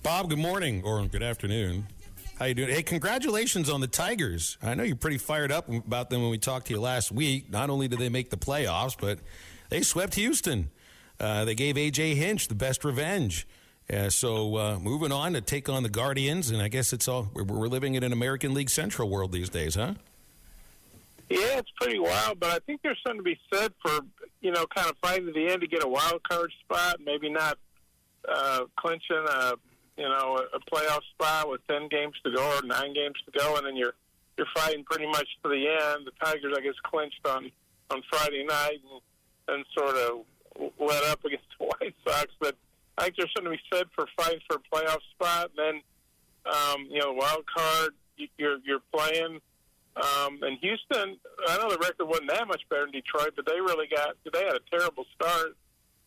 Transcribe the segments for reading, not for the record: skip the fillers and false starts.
Bob, good morning or good afternoon. How you doing? Hey, congratulations on the Tigers. I know you're pretty fired up about them when we talked to you last week. Not only did they make the playoffs, but they swept Houston. They gave A.J. Hinch the best revenge. So moving on to take on the Guardians, and I guess we're living in an American League Central world these days, huh? Yeah, it's pretty wild, but I think there's something to be said for, kind of fighting to the end to get a wild card spot, maybe not clinching a playoff spot with 10 games to go or 9 games to go, and then you're fighting pretty much to the end. The Tigers, I guess, clinched on Friday night and sort of let up against the White Sox, but I think there's something to be said for fighting for a playoff spot. And then, the wild card, you're playing. And Houston, I know the record wasn't that much better than Detroit, but they had a terrible start,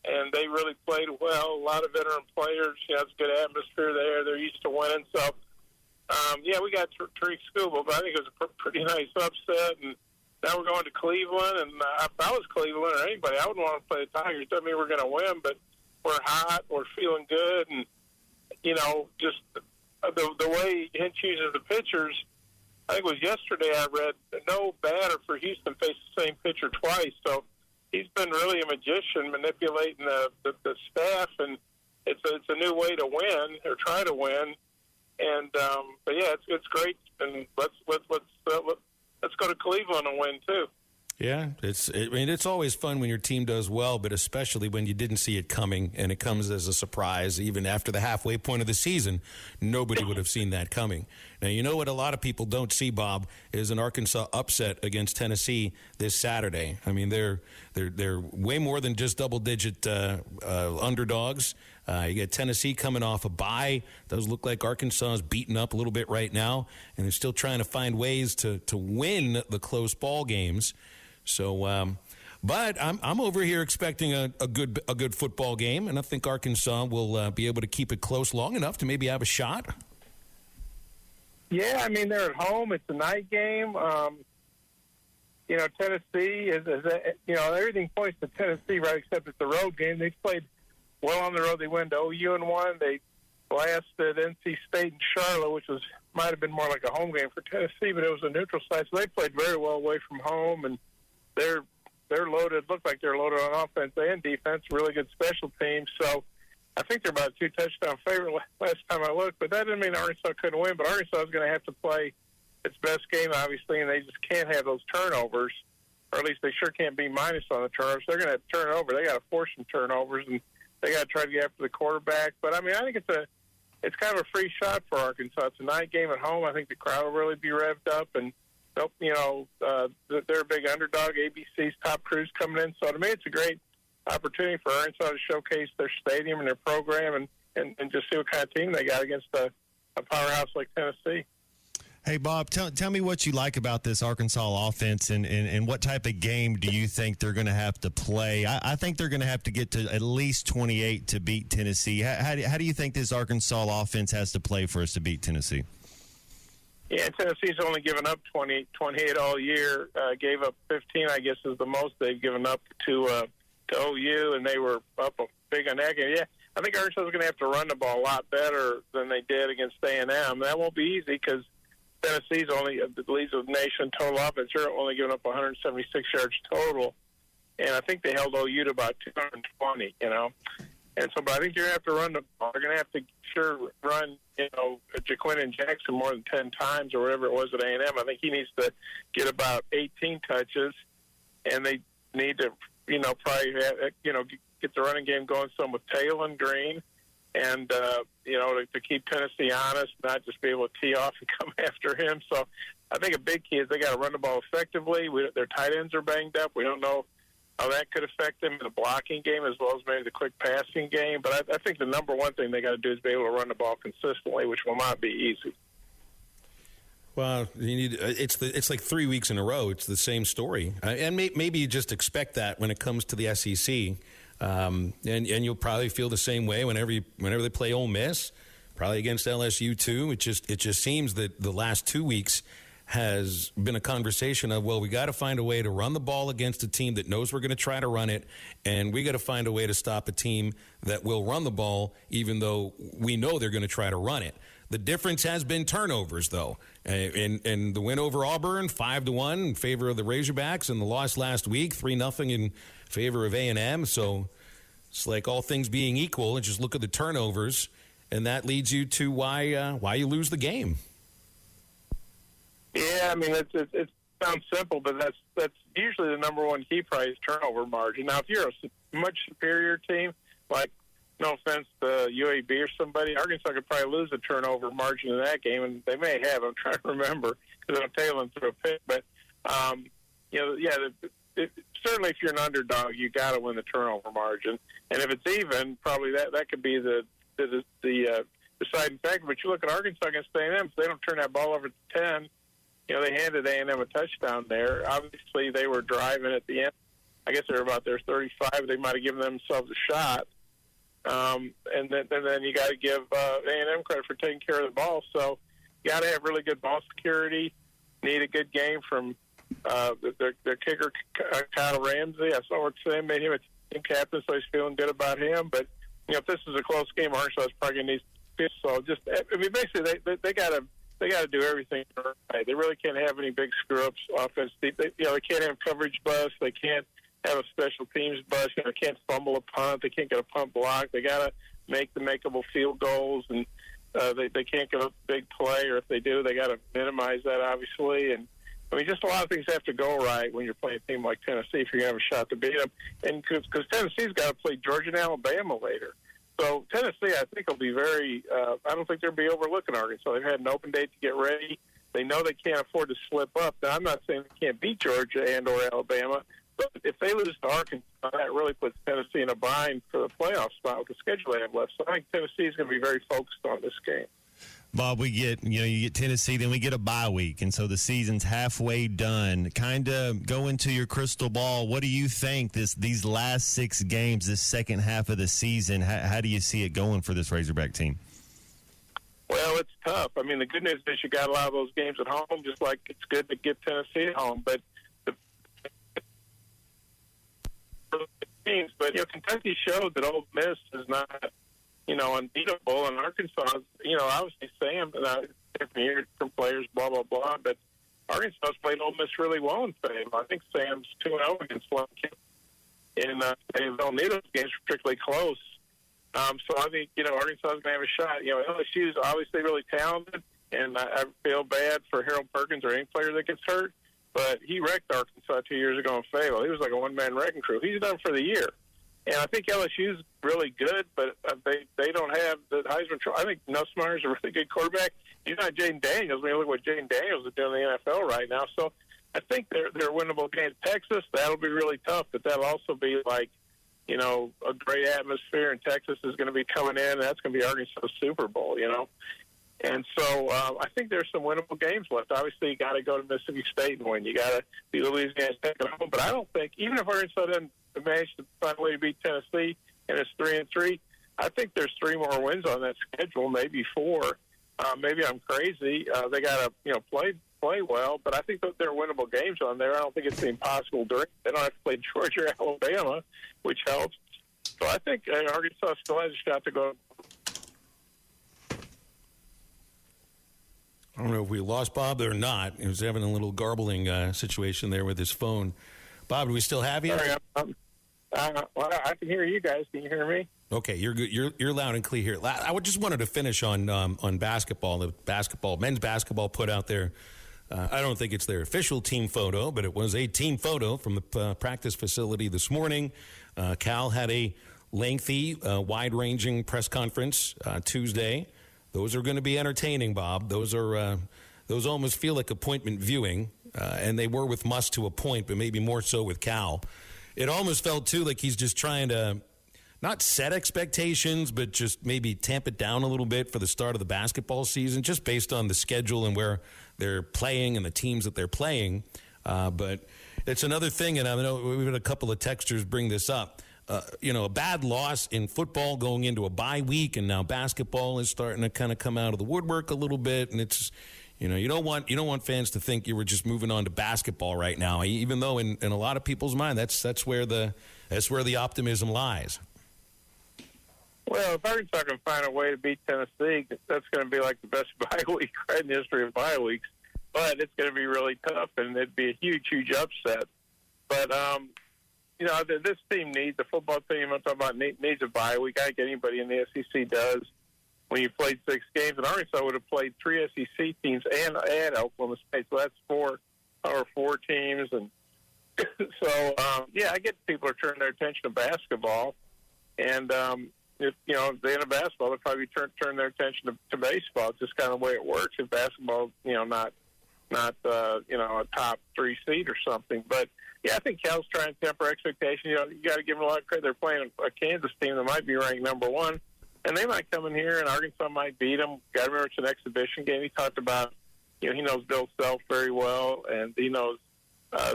and they really played well. A lot of veteran players, it's a good atmosphere there. They're used to winning. So, we got Tariq Skubal, but I think it was a pretty nice upset. And now we're going to Cleveland, and if I was Cleveland or anybody, I wouldn't want to play the Tigers. Doesn't mean we're going to win, but we're hot, we're feeling good, and, just the way Hinch uses the pitchers, I think it was yesterday I read no batter for Houston faced the same pitcher twice. So he's been really a magician manipulating the staff, and it's a new way to win or try to win. And but yeah, it's great. And let's go to Cleveland and win too. Yeah, it's always fun when your team does well, but especially when you didn't see it coming and it comes as a surprise. Even after the halfway point of the season, nobody would have seen that coming. Now, you know what a lot of people don't see, Bob, is an Arkansas upset against Tennessee this Saturday. I mean, they're way more than just double-digit underdogs. You get Tennessee coming off a bye. Those look like Arkansas is beaten up a little bit right now, and they're still trying to find ways to win the close ball games. So, but I'm over here expecting a good football game, and I think Arkansas will be able to keep it close long enough to maybe have a shot. Yeah, I mean, they're at home. It's a night game. Tennessee is everything points to Tennessee, right? Except it's a road game. They've played well on the road. They went to OU and won. They blasted NC State and Charlotte, which might have been more like a home game for Tennessee, but it was a neutral site. So they played very well away from home, and they're loaded. Look like they're loaded on offense and defense. Really good special teams. So I think they're about a 2-touchdown favorite last time I looked. But that didn't mean Arkansas couldn't win. But Arkansas is going to have to play its best game, obviously, and they just can't have those turnovers, or at least they sure can't be minus on the turnovers. They're going to have to turn it over. They got to force some turnovers, and they got to try to get after the quarterback. But I mean, I think it's kind of a free shot for Arkansas. It's a night game at home. I think the crowd will really be revved up, and they're a big underdog. ABC's top crews coming in. So to me, it's a great opportunity for Arkansas to showcase their stadium and their program and just see what kind of team they got against a powerhouse like Tennessee. Hey, Bob, tell me what you like about this Arkansas offense and what type of game do you think they're going to have to play? I think they're going to have to get to at least 28 to beat Tennessee. How do you think this Arkansas offense has to play for us to beat Tennessee? Yeah, Tennessee's only given up 28 all year. Gave up 15, I guess, is the most they've given up to OU, and they were up a big on that game. Yeah, I think Arkansas is going to have to run the ball a lot better than they did against A&M. That won't be easy because Tennessee's only leads the nation total offense. They're only giving up 176 yards total, and I think they held OU to about 220. And so, but I think you're going to have to run the ball. They're going to have to run, Jaquin Jackson more than 10 times or whatever it was at A&M. I think he needs to get about 18 touches, and they need to, probably, get the running game going some with Taylor and Green, and, to keep Tennessee honest, not just be able to tee off and come after him. So I think a big key is they got to run the ball effectively. Their tight ends are banged up. We don't know how that could affect them in the blocking game as well as maybe the quick passing game. But I think the number one thing they got to do is be able to run the ball consistently, which will not be easy. Well, it's like 3 weeks in a row. It's the same story. And maybe you just expect that when it comes to the SEC. And you'll probably feel the same way whenever they play Ole Miss, probably against LSU too. It just seems that the last 2 weeks has been a conversation of, well, we got to find a way to run the ball against a team that knows we're going to try to run it, and we got to find a way to stop a team that will run the ball even though we know they're going to try to run it. The difference has been turnovers, though. And the win over Auburn, 5-1 in favor of the Razorbacks, and the loss last week, 3-0 in favor of A&M. So it's like all things being equal, and just look at the turnovers, and that leads you to why you lose the game. Yeah, I mean, it sounds simple, but that's usually the number one key price, turnover margin. Now, if you're a much superior team, like, no offense to UAB or somebody, Arkansas could probably lose a turnover margin in that game, and they may have. I'm trying to remember because I'm tailing through a pick. But, certainly if you're an underdog, you got to win the turnover margin. And if it's even, probably that could be the deciding factor. But you look at Arkansas against A&M, if they don't turn that ball over to 10, they handed A&M a touchdown there. Obviously, they were driving at the end. I guess they were about their 35. They might have given themselves a shot. And then you got to give A&M credit for taking care of the ball. So you got to have really good ball security. Need a good game from their kicker, Kyle Ramsey. I saw what Sam made him a team captain, so he's feeling good about him. But if this is a close game, Arkansas is probably going to need. So basically they got to do everything right. They really can't have any big screw ups offense. They can't have coverage busts. They can't have a special teams bust. They can't fumble a punt. They can't get a punt block. They got to make the makeable field goals, and they can't get a big play, or if they do, they got to minimize that, obviously. And just a lot of things have to go right when you're playing a team like Tennessee if you're going to have a shot to beat them. And because Tennessee's got to play Georgia and Alabama later. So Tennessee, I think, will be very I don't think they'll be overlooking Arkansas. They've had an open date to get ready. They know they can't afford to slip up. Now, I'm not saying they can't beat Georgia and or Alabama, but if they lose to Arkansas, that really puts Tennessee in a bind for the playoff spot with the schedule they have left. So I think Tennessee is going to be very focused on this game. Bob, we get, you get Tennessee, then we get a bye week, and so the season's halfway done. Kind of go into your crystal ball. What do you think these last 6 games, this second half of the season, how do you see it going for this Razorback team? Well, it's tough. The good news is you got a lot of those games at home, just like it's good to get Tennessee at home. But Kentucky showed that Ole Miss is not, unbeatable, and Arkansas, obviously Sam, different from players, blah, blah, blah, but Arkansas played Ole Miss really well in Fame. I think Sam's 2-0 against Lubbock, and they don't need those games particularly close. So I think, Arkansas is going to have a shot. LSU is obviously really talented, and I feel bad for Harold Perkins or any player that gets hurt, but he wrecked Arkansas 2 years ago in Fayetteville. He was like a one-man wrecking crew. He's done for the year. And I think LSU's really good, but they don't have the Heisman Trophy. I think Nussmeier's a really good quarterback. He's not Jaden Daniels. Look at what Jaden Daniels is doing in the NFL right now. So I think they're winnable games. Texas, that'll be really tough, but that'll also be like, a great atmosphere, and Texas is going to be coming in, and that's going to be Arkansas Super Bowl, And so I think there's some winnable games left. Obviously, you got to go to Mississippi State and win. You got to be Louisiana Tech at home. But I don't think, even if Arkansas doesn't manage to find a way to beat Tennessee and it's 3-3, I think there's 3 more wins on that schedule, maybe 4. Maybe I'm crazy. They got to play well, but I think that there are winnable games on there. I don't think it's impossible. They don't have to play Georgia or Alabama, which helps. So I think Arkansas still has a shot to go. I don't know if we lost Bob or not. He was having a little garbling situation there with his phone. Bob, do we still have you? Sorry, well, I can hear you guys. Can you hear me? Okay, you're good. You're loud and clear here. I just wanted to finish on basketball. The men's basketball put out there. I don't think it's their official team photo, but it was a team photo from the practice facility this morning. Cal had a lengthy, wide-ranging press conference Tuesday. Those are going to be entertaining, Bob. Those almost feel like appointment viewing, and they were with Muss to a point, but maybe more so with Cal. It almost felt, too, like he's just trying to not set expectations, but just maybe tamp it down a little bit for the start of the basketball season, just based on the schedule and where they're playing and the teams that they're playing. But it's another thing, and I know we've had a couple of texters bring this up. A bad loss in football going into a bye week, and now basketball is starting to kind of come out of the woodwork a little bit, and it's, You don't want fans to think you were just moving on to basketball right now, even though in a lot of people's mind that's where the optimism lies. Well, if Arkansas can find a way to beat Tennessee, that's going to be like the best bye week in the history of bye weeks. But it's going to be really tough, and it'd be a huge, huge upset. But, this team the football team I'm talking about, needs a bye week. I think anybody in the SEC does. When you played 6 games, and Arkansas would have played 3 SEC teams and Oklahoma State, so that's four teams. And so, I get people are turning their attention to basketball. And, if they end basketball, they'll probably turn their attention to baseball. It's just kind of the way it works. If basketball, not a top 3 seed or something. But I think Cal's trying to temper expectations. You got to give them a lot of credit. They're playing a Kansas team that might be ranked number 1, and they might come in here and Arkansas might beat them. Got to remember it's an exhibition game. He talked about, he knows Bill Self very well, and he knows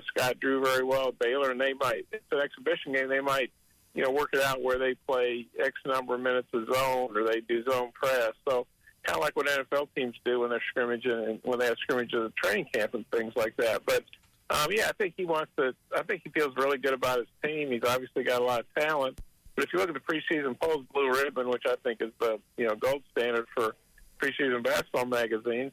Scott Drew very well at Baylor, and it's an exhibition game. They might work it out where they play X number of minutes of zone or they do zone press. So kind of like what NFL teams do when they're scrimmaging and when they have scrimmages at training camp and things like that. But, I think I think he feels really good about his team. He's obviously got a lot of talent. But if you look at the preseason polls, Blue Ribbon, which I think is the, gold standard for preseason basketball magazines,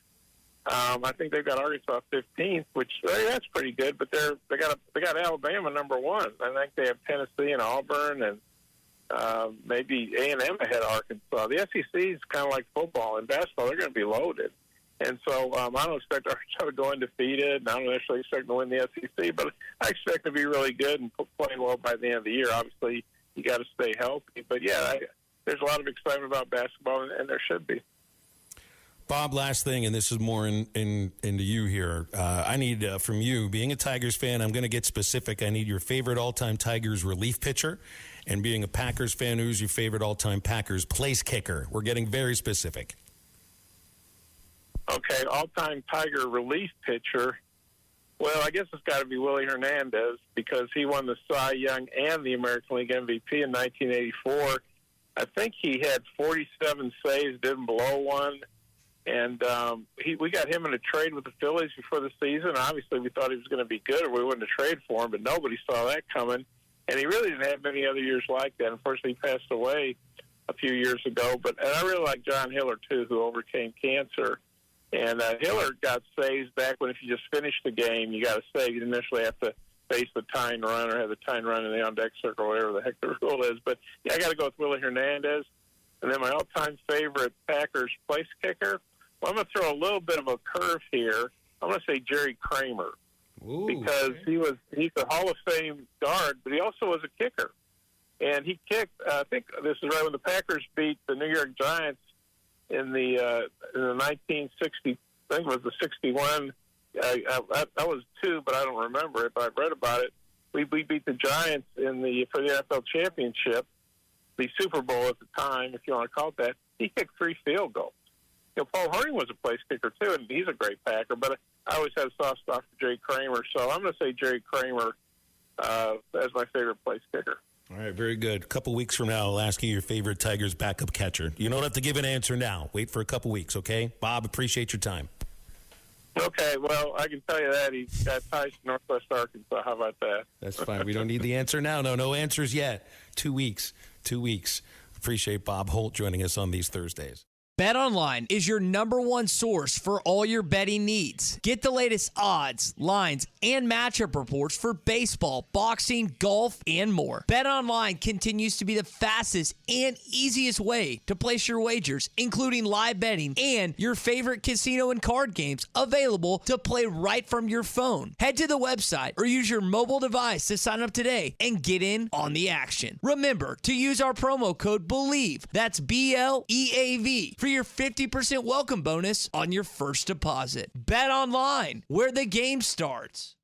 I think they've got Arkansas 15th, which that's pretty good. But they got Alabama number 1. I think they have Tennessee and Auburn and maybe A&M ahead of Arkansas. The SEC is kind of like football and basketball; they're going to be loaded. And so I don't expect Arkansas to go undefeated, and I don't necessarily expect them to win the SEC, but I expect them to be really good and playing well by the end of the year. Obviously, you got to stay healthy. But there's a lot of excitement about basketball, and there should be. Bob, last thing, and this is more into you here. I need from you, being a Tigers fan, I'm going to get specific. I need your favorite all-time Tigers relief pitcher, and being a Packers fan, who's your favorite all-time Packers place kicker? We're getting very specific. Okay, all-time Tiger relief pitcher. Well, I guess it's got to be Willie Hernandez because he won the Cy Young and the American League MVP in 1984. I think he had 47 saves, didn't blow one. And we got him in a trade with the Phillies before the season. Obviously, we thought he was going to be good or we wouldn't have traded for him, but nobody saw that coming. And he really didn't have many other years like that. Unfortunately, he passed away a few years ago. And I really like John Hiller, too, who overcame cancer. And Hiller got saves back when if you just finished the game, you got a save. You didn't necessarily have to face the tying run or have the tying run in the on-deck circle or whatever the heck the rule is. But, I got to go with Willie Hernandez. And then my all-time favorite Packers place kicker, well, I'm going to throw a little bit of a curve here. I'm going to say Jerry Kramer. Ooh, because he's a Hall of Fame guard, but he also was a kicker. And he kicked, I think this is right when the Packers beat the New York Giants in the 1960, I think it was the 61. I was 2, but I don't remember it, but I read about it. We beat the Giants for the NFL championship, the Super Bowl at the time, if you want to call it that. He kicked 3 field goals. Paul Harding was a place kicker, too, and he's a great Packer. But I always had a soft spot for Jerry Kramer, so I'm going to say Jerry Kramer as my favorite place kicker. All right, very good. A couple weeks from now, I'll ask you your favorite Tigers backup catcher. You don't have to give an answer now. Wait for a couple weeks, okay? Bob, appreciate your time. Okay, well, I can tell you that. He's got ties to Northwest Arkansas. How about that? That's fine. We don't need the answer now. No answers yet. 2 weeks. Appreciate Bob Holt joining us on these Thursdays. BetOnline is your #1 source for all your betting needs. Get the latest odds, lines, and matchup reports for baseball, boxing, golf, and more. BetOnline continues to be the fastest and easiest way to place your wagers, including live betting and your favorite casino and card games available to play right from your phone. Head to the website or use your mobile device to sign up today and get in on the action. Remember to use our promo code BELIEVE, that's BLEAV, for your 50% welcome bonus on your first deposit. Bet online, where the game starts.